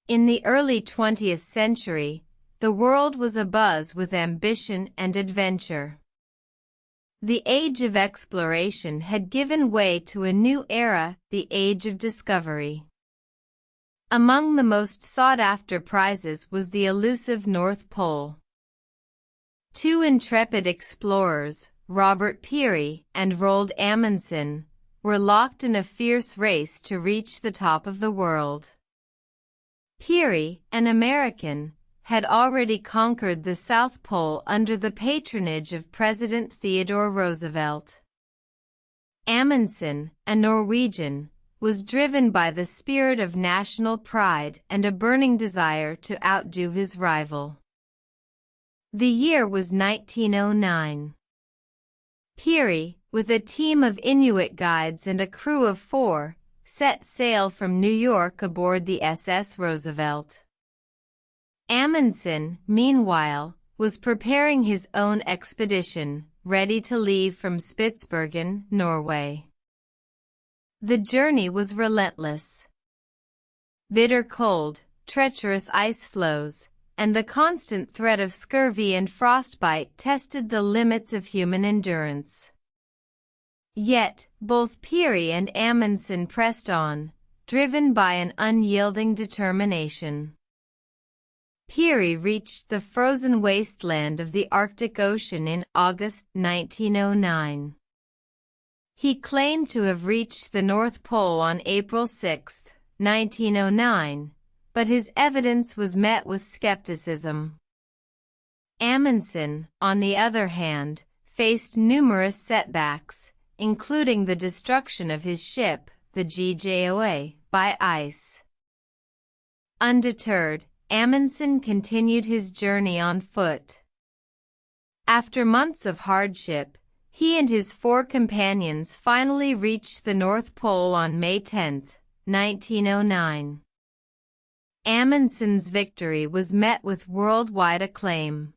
In the early 20th century, the world was abuzz with ambition and adventure. The age of exploration had given way to a new era, the age of discovery. Among the most sought-after prizes was the elusive North Pole. Two intrepid explorers, Robert Peary and Roald Amundsen, were locked in a fierce race to reach the top of the world. Peary, an American, had already conquered the South Pole under the patronage of President Theodore Roosevelt. Amundsen, a Norwegian, was driven by the spirit of national pride and a burning desire to outdo his rival. The year was 1909. Peary, with a team of Inuit guides and a crew of 4, set sail from New York aboard the SS Roosevelt. Amundsen, meanwhile, was preparing his own expedition, ready to leave from Spitsbergen, Norway. The journey was relentless. Bitter cold, treacherous ice floes, and the constant threat of scurvy and frostbite tested the limits of human endurance. Yet, both Peary and Amundsen pressed on, driven by an unyielding determination. Peary reached the frozen wasteland of the Arctic Ocean in August 1909. He claimed to have reached the North Pole on April 6, 1909, but his evidence was met with skepticism. Amundsen, on the other hand, faced numerous setbacks, including the destruction of his ship, the GJOA, by ice. Undeterred, Amundsen continued his journey on foot. After months of hardship, he and his 4 companions finally reached the North Pole on May 10, 1909. Amundsen's victory was met with worldwide acclaim.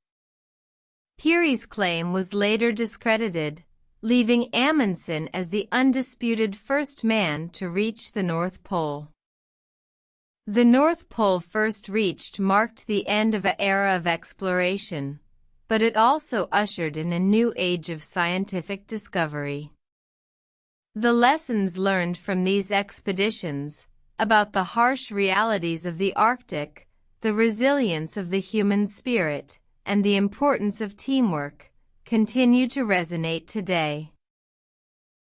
Peary's claim was later discredited, leaving Amundsen as the undisputed first man to reach the North Pole. The North Pole first reached marked the end of an era of exploration, but it also ushered in a new age of scientific discovery. The lessons learned from these expeditions, about the harsh realities of the Arctic, the resilience of the human spirit, and the importance of teamwork, continue to resonate today.